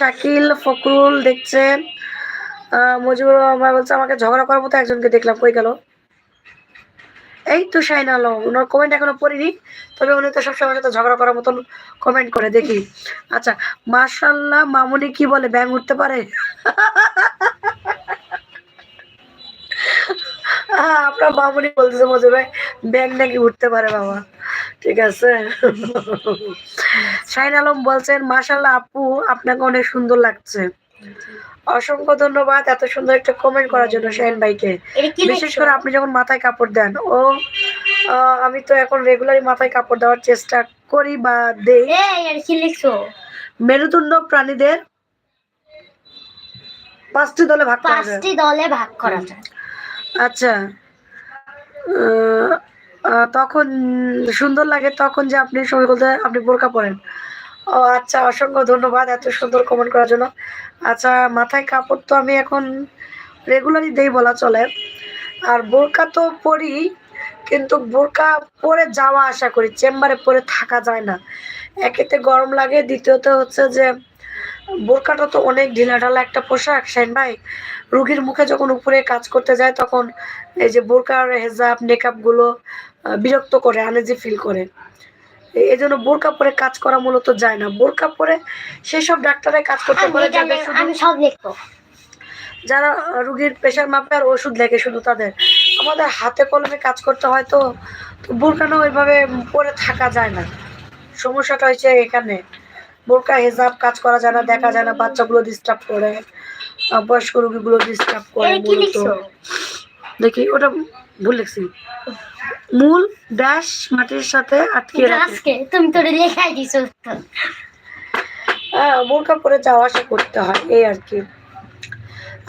শাকিল ফকরুল দেখছেন। মুজিবুর রহমান বলছে আমাকে ঝগড়া করার মতো একজনকে দেখলাম, কই গেল? এই তো শাইন আলম, ওনার কমেন্ট এখনো পড়িনি, তবে উনি তো সবসময় সাথে ঝগড়া করার মতন কমেন্ট করে দেখি। আচ্ছা, মাশাল্লাহ মামুনি কি বলে, ব্যাং উঠতে পারে? আপনার মামুনি বলতেছে মজুর ভাই ব্যাং নাকি উঠতে পারে বাবা, ঠিক আছে। শাইন আলম বলছেন মাশাল্লাহ আপু আপনাকে অনেক সুন্দর লাগছে। অসংখ্য ধন্যবাদ এত সুন্দর একটা কমেন্ট করার জন্য শাইন ভাইকে। বিশেষ করে আপনি যখন মাথায় কাপড় দেন, আমি তো এখন রেগুলারই মাথায় কাপড় দেওয়ার চেষ্টা করি বা দেই। মেরুদণ্ড প্রাণীদের 5টি দলে ভাগ করা যায়। আচ্ছা, তখন সুন্দর লাগে তখন যে আপনি সবাই বলতে আপনি বোরকা পরেন। ও আচ্ছা, অসংখ্য ধন্যবাদ এত সুন্দর কমেন্ট করার জন্য। আচ্ছা, মাথায় কাপড় তো আমি এখন রেগুলারই দেই বলা চলে। আর বোরকা তো পরি, কিন্তু বোরকা পরে যাওয়া আসা করি, চেম্বারে পরে থাকা যায় না। একেতে গরম লাগে, দ্বিতীয়ত হচ্ছে যে বোরকাটা তো অনেক ঢিলাঢালা একটা পোশাক শাইন ভাই। রুগীর মুখে যখন উপরে কাজ করতে যায় তখন এই যে বোরকার হেজাব মেকআপ গুলো বিরক্ত করে, আনইজি ফিল করে। এই জন্য বোরকা পরে কাজ করা মূলত যায় না। বোরকা পরে সেসব ডাক্তারের কাজ করতে পারে যারা রুগীর প্রেশার মাপে আর ওষুধ লেগে শুধু তাদের। আমাদের হাতে কলমে কাজ করতে হয়, তো বোরকাটা ওইভাবে পরে থাকা যায় না। সমস্যাটা হয়েছে এখানে, বোরকা হেজাব কাজ করা যায় না, দেখা যায় না, বাচ্চাগুলো ডিস্টার্ব করে, বয়স্ক রোগীগুলো ডিস্টার্ব করে। মূলত দেখি ওটা ভুল লিখছি, মূল ড্যাশ মাটির সাথে আটকে রাখে। তুমি তো লেখাই দিছো। বোরকা পরে যাওয়া আসা করতে হয়, এই আর কি।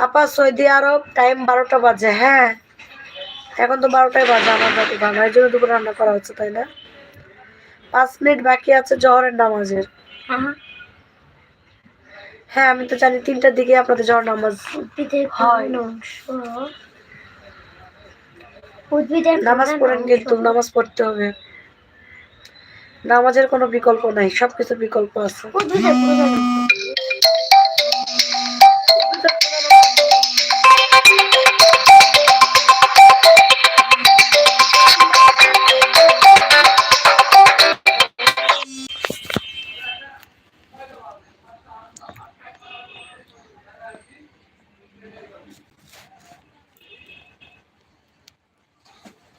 আপা সৌদি আরব টাইম 12টা বাজে। হ্যাঁ, এখন তো 12টাই বাজে আমার বাড়ি বাংলা, এর জন্য দুপুরে রান্না করা হচ্ছে, তাই না? 5 মিনিট বাকি আছে জহরের নামাজের। হ্যাঁ, আমি তো জানি 3টার দিকে আপনাদের জহর নামাজ হয়। নামাজ পড়েন, কিন্তু নামাজ পড়তে হবে, নামাজের কোনো বিকল্প নাই, সবকিছু বিকল্প আছে।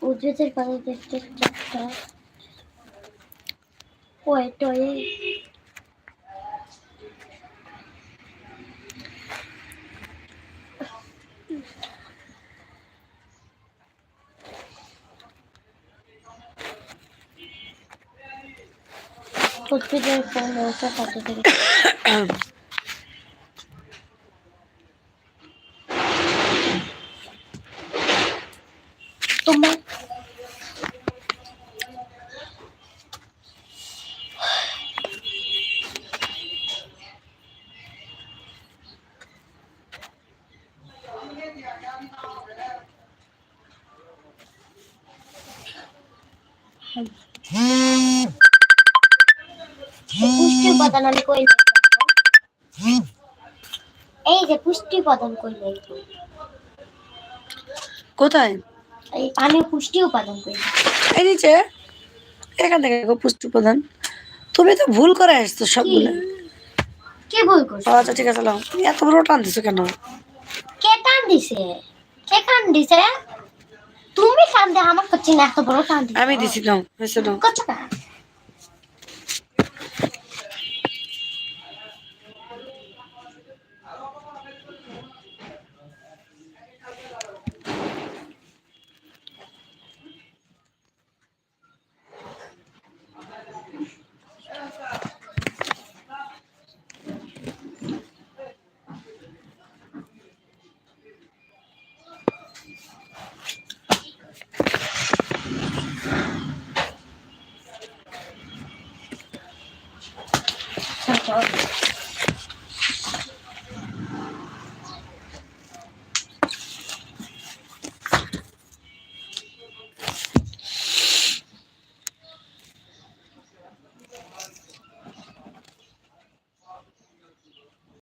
উদ্ভিদের পানি দেখতে চারটা ওয়েটয়ে উদ্ভিদের পরিণত পদ্ধতি তোমার পুষ্টি উপাদান আমি কই এই যে পুষ্টি উপাদান কই কোথায়? এই পানি পুষ্টি উপাদান কই এই নিচে, এখান থেকে পুষ্টি উপাদান। তুমি তো ভুল করে আসছো সবগুলো। কে ভুল করছে? আচ্ছা ঠিক আছে, তুমি এত বড় টান দিছো কেন? কে টান দিছে? কে টান দিছে? তুমি টান দে, আমার করছি না, এত বড় টান দিছে আমি দিছি, নাও হয়েছে, নাও। কত টাকা?